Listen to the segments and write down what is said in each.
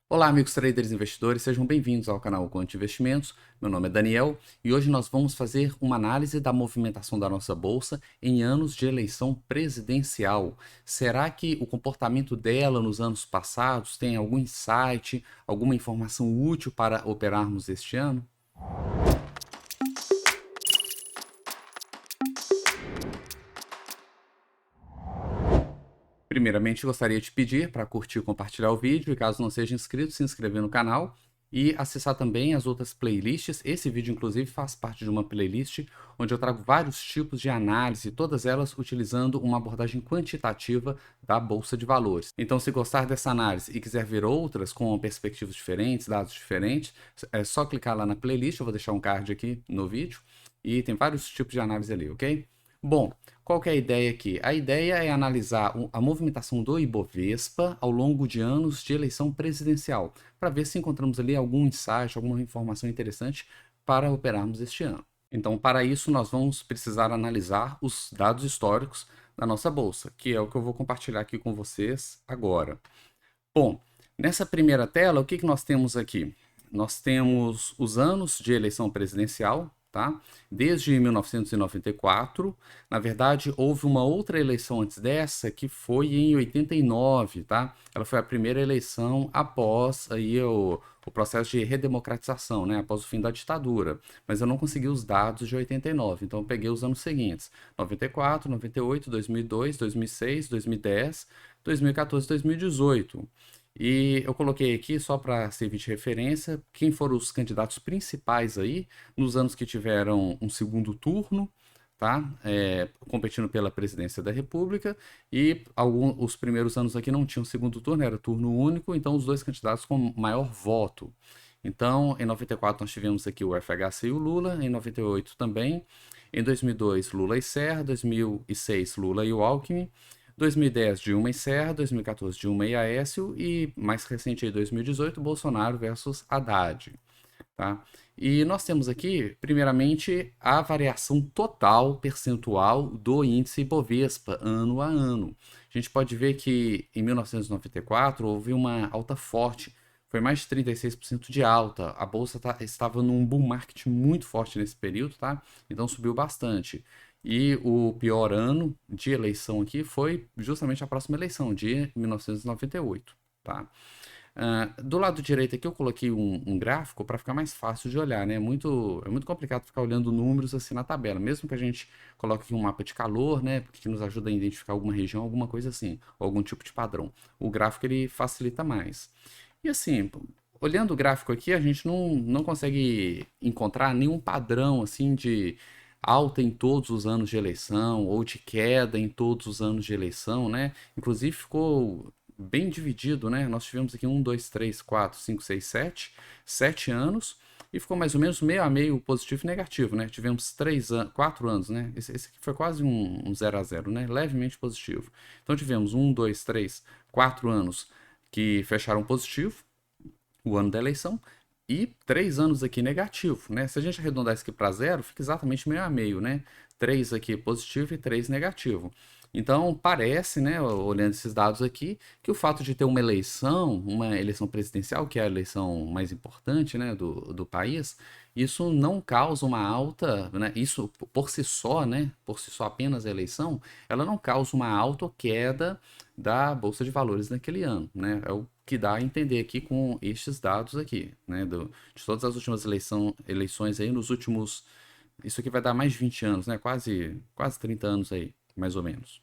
Olá, amigos traders e investidores, sejam bem-vindos ao canal Quant Investimentos. Meu nome é Daniel e hoje nós vamos fazer uma análise da movimentação da nossa bolsa em anos de eleição presidencial. Será que o comportamento dela nos anos passados tem algum insight, alguma informação útil para operarmos este ano? Primeiramente, gostaria de pedir para curtir e compartilhar o vídeo e, caso não seja inscrito, se inscrever no canal e acessar também as outras playlists. Esse vídeo, inclusive, faz parte de uma playlist onde eu trago vários tipos de análise, todas elas utilizando uma abordagem quantitativa da Bolsa de Valores. Então, se gostar dessa análise e quiser ver outras com perspectivas diferentes, dados diferentes, é só clicar lá na playlist, eu vou deixar um card aqui no vídeo e tem vários tipos de análise ali, ok? Bom, qual que é a ideia aqui? A ideia é analisar a movimentação do Ibovespa ao longo de anos de eleição presidencial, para ver se encontramos ali algum insight, alguma informação interessante para operarmos este ano. Então, para isso, nós vamos precisar analisar os dados históricos da nossa bolsa, que é o que eu vou compartilhar aqui com vocês agora. Bom, nessa primeira tela, o que nós temos aqui? Nós temos os anos de eleição presidencial, tá? Desde 1994, na verdade, houve uma outra eleição antes dessa, que foi em 89, tá? Ela foi a primeira eleição após aí o processo de redemocratização, né? Após o fim da ditadura. Mas eu não consegui os dados de 89, então eu peguei os anos seguintes: 94, 98, 2002, 2006, 2010, 2014, 2018. E eu coloquei aqui, só para servir de referência, quem foram os candidatos principais aí, nos anos que tiveram um segundo turno, tá? Competindo pela presidência da República, e os primeiros anos aqui não tinham segundo turno, era turno único, então os dois candidatos com maior voto. Então, em 94 nós tivemos aqui o FHC e o Lula, em 98 também, em 2002 Lula e Serra, 2006 Lula e o Alckmin, 2010 Dilma e Serra, 2014 Dilma e Aécio e mais recente aí 2018 Bolsonaro versus Haddad, tá? E nós temos aqui, primeiramente, a variação total percentual do índice Ibovespa ano a ano. A gente pode ver que em 1994 houve uma alta forte, foi mais de 36% de alta. A bolsa estava num bull market muito forte nesse período, tá? Então subiu bastante. E o pior ano de eleição aqui foi justamente a próxima eleição, de 1998, tá? Do lado direito aqui eu coloquei um gráfico para ficar mais fácil de olhar, né? É muito complicado ficar olhando números assim na tabela, mesmo que a gente coloque aqui um mapa de calor, né? Porque nos ajuda a identificar alguma região, alguma coisa assim, ou algum tipo de padrão. O gráfico ele facilita mais. E assim, olhando o gráfico aqui, a gente não consegue encontrar nenhum padrão assim de alta em todos os anos de eleição ou de queda em todos os anos de eleição, né? Inclusive ficou bem dividido, né? Nós tivemos aqui 7 anos e ficou mais ou menos meio a meio positivo e negativo, né? Tivemos 4 anos, né? Esse aqui foi quase um 0 a 0, né? Levemente positivo. Então tivemos 4 anos que fecharam positivo, o ano da eleição, e 3 anos aqui negativo, né? Se a gente arredondar isso aqui para zero, fica exatamente meio a meio, né? 3 aqui positivo e 3 negativo. Então, parece, né, olhando esses dados aqui, que o fato de ter uma eleição presidencial, que é a eleição mais importante, né, do país, isso não causa uma alta, né, isso por si só, né, por si só apenas a eleição, ela não causa uma alta ou queda da Bolsa de Valores naquele ano, né, é o que dá a entender aqui com estes dados aqui, né, de todas as últimas eleições aí nos últimos, isso aqui vai dar mais de 20 anos, né, quase 30 anos aí, mais ou menos.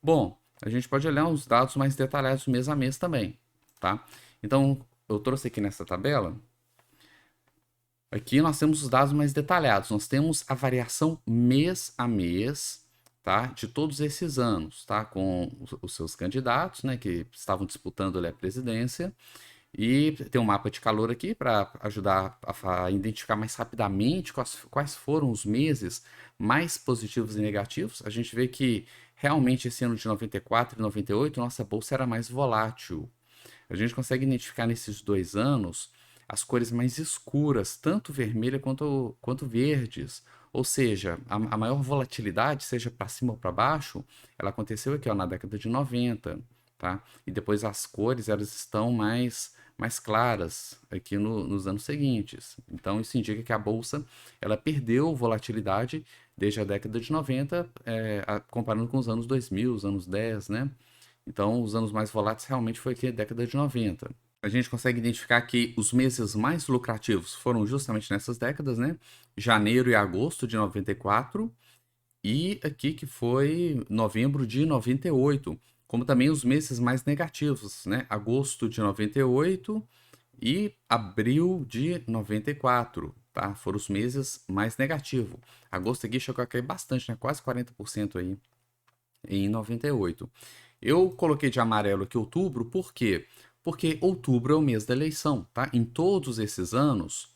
Bom, a gente pode olhar os dados mais detalhados mês a mês também, tá? Então, eu trouxe aqui nessa tabela. Aqui nós temos os dados mais detalhados. Nós temos a variação mês a mês, tá? De todos esses anos, tá? Com os seus candidatos, né? Que estavam disputando ali a presidência. E tem um mapa de calor aqui para ajudar a identificar mais rapidamente quais foram os meses mais positivos e negativos. A gente vê que realmente esse ano de 94 e 98 nossa bolsa era mais volátil. A gente consegue identificar nesses 2 anos as cores mais escuras, tanto vermelha quanto verdes. Ou seja, a maior volatilidade, seja para cima ou para baixo, ela aconteceu aqui ó, na década de 90, tá? E depois as cores elas estão mais claras aqui nos anos seguintes. Então, isso indica que a bolsa ela perdeu volatilidade desde a década de 90, comparando com os anos 2000, os anos 10, né? Então, os anos mais voláteis realmente foi aqui a década de 90. A gente consegue identificar que os meses mais lucrativos foram justamente nessas décadas, né? Janeiro e agosto de 94 e aqui que foi novembro de 98, como também os meses mais negativos, né? Agosto de 98 e abril de 94, tá? Foram os meses mais negativos. Agosto aqui chegou a cair bastante, né? Quase 40% aí em 98. Eu coloquei de amarelo aqui outubro, por quê? Porque outubro é o mês da eleição, tá? Em todos esses anos,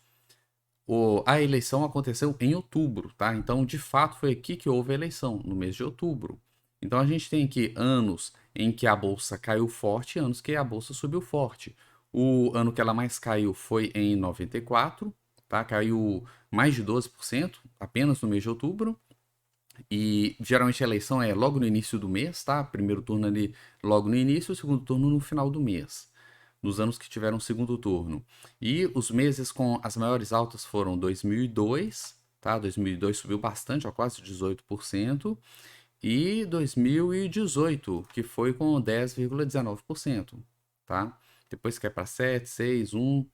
a eleição aconteceu em outubro, tá? Então, de fato, foi aqui que houve a eleição, no mês de outubro. Então, a gente tem aqui anos em que a bolsa caiu forte e anos que a bolsa subiu forte. O ano que ela mais caiu foi em 94, tá? Caiu mais de 12%, apenas no mês de outubro. E geralmente a eleição é logo no início do mês, tá? Primeiro turno ali logo no início, o segundo turno no final do mês, nos anos que tiveram segundo turno. E os meses com as maiores altas foram 2002, tá? 2002 subiu bastante, ó, quase 18%, e 2018, que foi com 10,19%, tá? Depois cai para 7, 6, 1,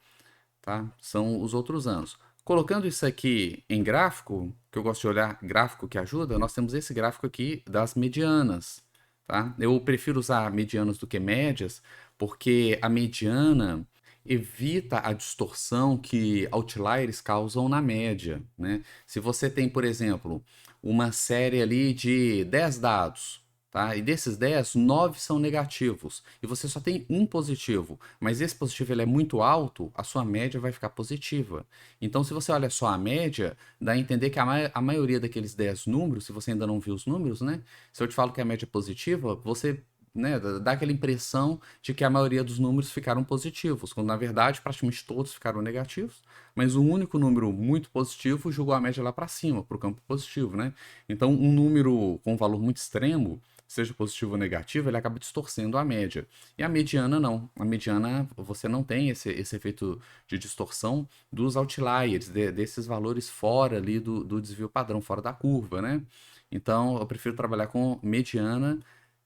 tá? São os outros anos. Colocando isso aqui em gráfico, que eu gosto de olhar gráfico que ajuda, nós temos esse gráfico aqui das medianas, tá? Eu prefiro usar medianas do que médias, porque a mediana evita a distorção que outliers causam na média, né? Se você tem, por exemplo, uma série ali de 10 dados, tá? E desses 10, 9 são negativos, e você só tem um positivo, mas esse positivo ele é muito alto, a sua média vai ficar positiva. Então, se você olha só a média, dá a entender que a maioria daqueles 10 números, se você ainda não viu os números, né? Se eu te falo que a média é positiva, você, né, dá aquela impressão de que a maioria dos números ficaram positivos, quando na verdade praticamente todos ficaram negativos, mas o único número muito positivo jogou a média lá para cima, para o campo positivo, né? Então, um número com um valor muito extremo, seja positivo ou negativo, ele acaba distorcendo a média. E a mediana não. A mediana você não tem esse efeito de distorção dos outliers, desses valores fora ali do desvio padrão, fora da curva, né? Então, eu prefiro trabalhar com mediana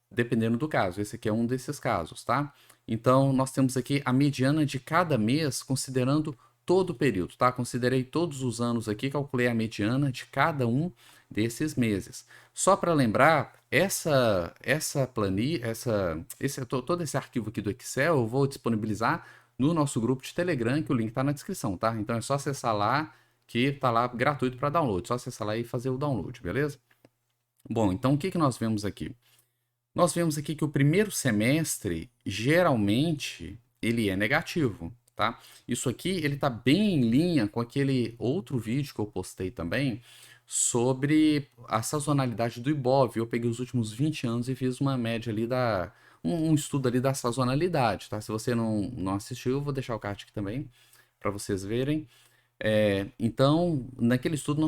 dependendo do caso. Esse aqui é um desses casos, tá? Então, nós temos aqui a mediana de cada mês, considerando todo o período, tá? Considerei todos os anos aqui, calculei a mediana de cada um desses meses. Só para lembrar, essa planilha, todo esse arquivo aqui do Excel, eu vou disponibilizar no nosso grupo de Telegram, que o link está na descrição, tá? Então é só acessar lá, que tá lá gratuito para download. Só acessar lá e fazer o download, beleza? Bom, então o que nós vemos aqui? Nós vemos aqui que o primeiro semestre, geralmente, ele é negativo, tá? Isso aqui, ele tá bem em linha com aquele outro vídeo que eu postei também sobre a sazonalidade do Ibov. Eu peguei os últimos 20 anos e fiz uma média ali um estudo ali da sazonalidade, tá? Se você não assistiu, eu vou deixar o card aqui também para vocês verem. Então, naquele estudo,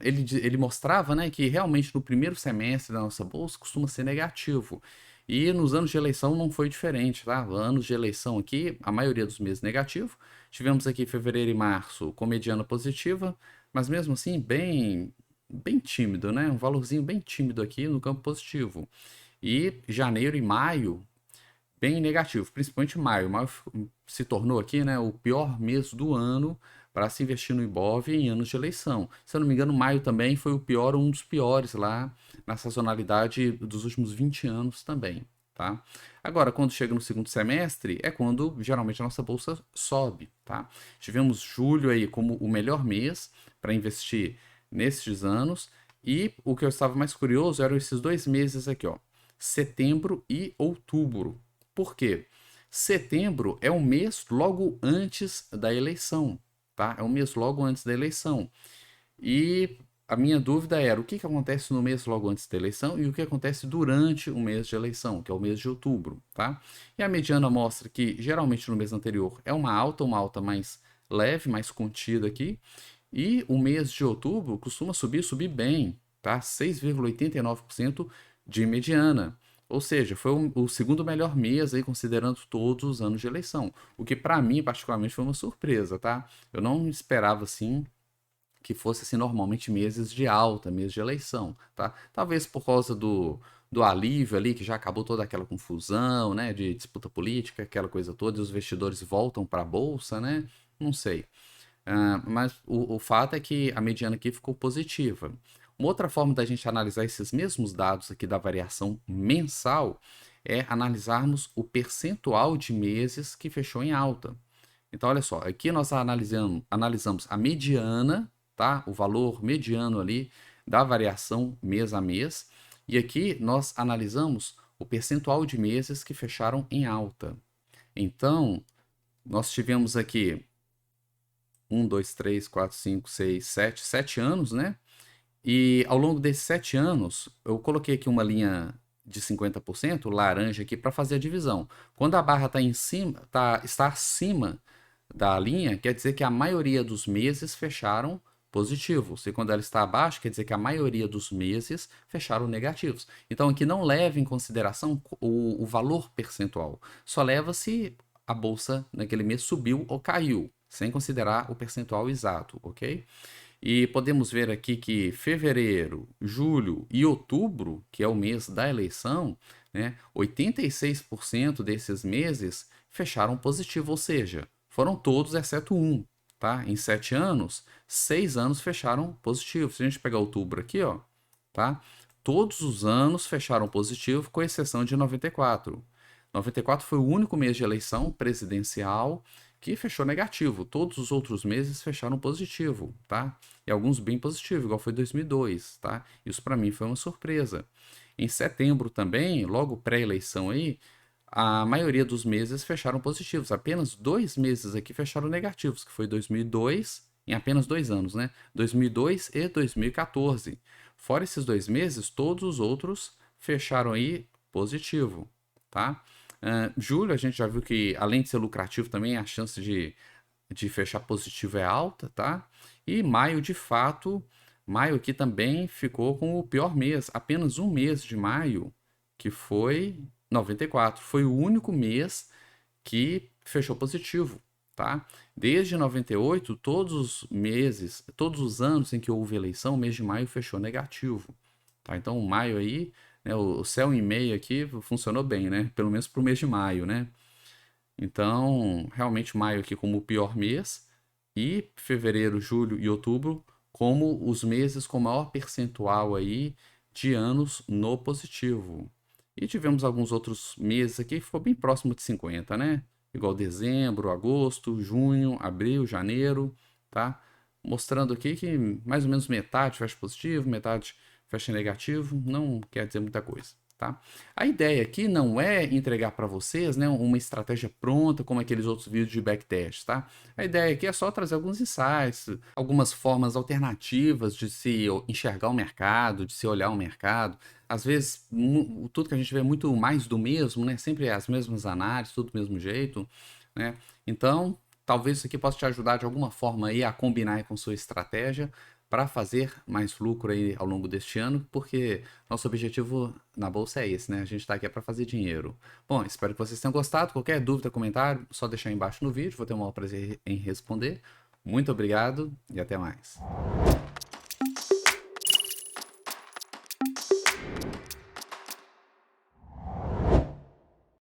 ele mostrava, né, que realmente no primeiro semestre da nossa bolsa costuma ser negativo. E nos anos de eleição não foi diferente, tá? Anos de eleição aqui, a maioria dos meses negativo. Tivemos aqui fevereiro e março com mediana positiva, mas mesmo assim bem tímido, né? Um valorzinho bem tímido aqui no campo positivo. E janeiro e maio bem negativo, principalmente maio. Maio se tornou aqui, né, o pior mês do ano para se investir no Ibov em anos de eleição. Se eu não me engano, maio também foi o pior, um dos piores lá na sazonalidade dos últimos 20 anos também, tá? Agora, quando chega no segundo semestre, é quando geralmente a nossa bolsa sobe, tá? Tivemos julho aí como o melhor mês para investir nestes anos e o que eu estava mais curioso eram esses 2 meses aqui, ó, setembro e outubro. Por quê? Setembro é o mês logo antes da eleição, tá? É o mês logo antes da eleição. E a minha dúvida era o que acontece no mês logo antes da eleição e o que acontece durante o mês de eleição, que é o mês de outubro, tá? E a mediana mostra que geralmente no mês anterior é uma alta mais leve, mais contida aqui, e o mês de outubro costuma subir bem, tá? 6,89% de mediana. Ou seja, foi o segundo melhor mês aí, considerando todos os anos de eleição. O que para mim, particularmente, foi uma surpresa, tá? Eu não esperava, assim, que fosse, assim, normalmente meses de alta, meses de eleição, tá? Talvez por causa do alívio ali, que já acabou toda aquela confusão, né, de disputa política, aquela coisa toda, e os investidores voltam para a bolsa, né? Não sei. Mas o fato é que a mediana aqui ficou positiva. Uma outra forma da gente analisar esses mesmos dados aqui da variação mensal é analisarmos o percentual de meses que fechou em alta. Então, olha só, aqui nós analisamos a mediana, tá? O valor mediano ali da variação mês a mês. E aqui nós analisamos o percentual de meses que fecharam em alta. Então, nós tivemos aqui 7 anos, né? E ao longo desses 7 anos, eu coloquei aqui uma linha de 50%, laranja aqui, para fazer a divisão. Quando a barra está em cima, está acima da linha, quer dizer que a maioria dos meses fecharam positivos. E quando ela está abaixo, quer dizer que a maioria dos meses fecharam negativos. Então aqui não leva em consideração o valor percentual. Só leva se a bolsa naquele mês subiu ou caiu, sem considerar o percentual exato, ok? E podemos ver aqui que fevereiro, julho e outubro, que é o mês da eleição, né, 86% desses meses fecharam positivo, ou seja, foram todos exceto um, tá? Em 7 anos, 6 anos fecharam positivo. Se a gente pegar outubro aqui, ó, tá? Todos os anos fecharam positivo, com exceção de 94. 94 foi o único mês de eleição presidencial que fechou negativo. Todos os outros meses fecharam positivo, tá? E alguns bem positivo, igual foi 2002, tá? Isso para mim foi uma surpresa. Em setembro também, logo pré-eleição aí, a maioria dos meses fecharam positivos. Apenas 2 meses aqui fecharam negativos, que foi 2002, em apenas 2 anos, né? 2002 e 2014. Fora esses 2 meses, todos os outros fecharam aí positivo, tá? Julho, a gente já viu que, além de ser lucrativo também, a chance de fechar positivo é alta, tá? E maio, de fato, maio aqui também ficou com o pior mês. Apenas um mês de maio, que foi 94. Foi o único mês que fechou positivo, tá? Desde 98, todos os meses, todos os anos em que houve eleição, o mês de maio fechou negativo, tá? Então, o maio aí, né, o céu em meio aqui funcionou bem, né? Pelo menos para o mês de maio, né? Então, realmente maio aqui como o pior mês e fevereiro, julho e outubro como os meses com maior percentual aí de anos no positivo. E tivemos alguns outros meses aqui que ficou bem próximo de 50, né? Igual dezembro, agosto, junho, abril, janeiro, tá? Mostrando aqui que mais ou menos metade fecha positivo, metade fecha negativo, não quer dizer muita coisa. Tá? A ideia aqui não é entregar para vocês, né, uma estratégia pronta como aqueles outros vídeos de backtest, tá? A ideia aqui é só trazer alguns insights, algumas formas alternativas de se enxergar o mercado, de se olhar o mercado. Às vezes, tudo que a gente vê é muito mais do mesmo, né? Sempre as mesmas análises, tudo do mesmo jeito, né? Então, talvez isso aqui possa te ajudar de alguma forma aí a combinar aí com sua estratégia para fazer mais lucro aí ao longo deste ano, porque nosso objetivo na bolsa é esse, né? A gente está aqui para fazer dinheiro. Bom, espero que vocês tenham gostado. Qualquer dúvida, comentário, só deixar aí embaixo no vídeo. Vou ter o maior prazer em responder. Muito obrigado e até mais.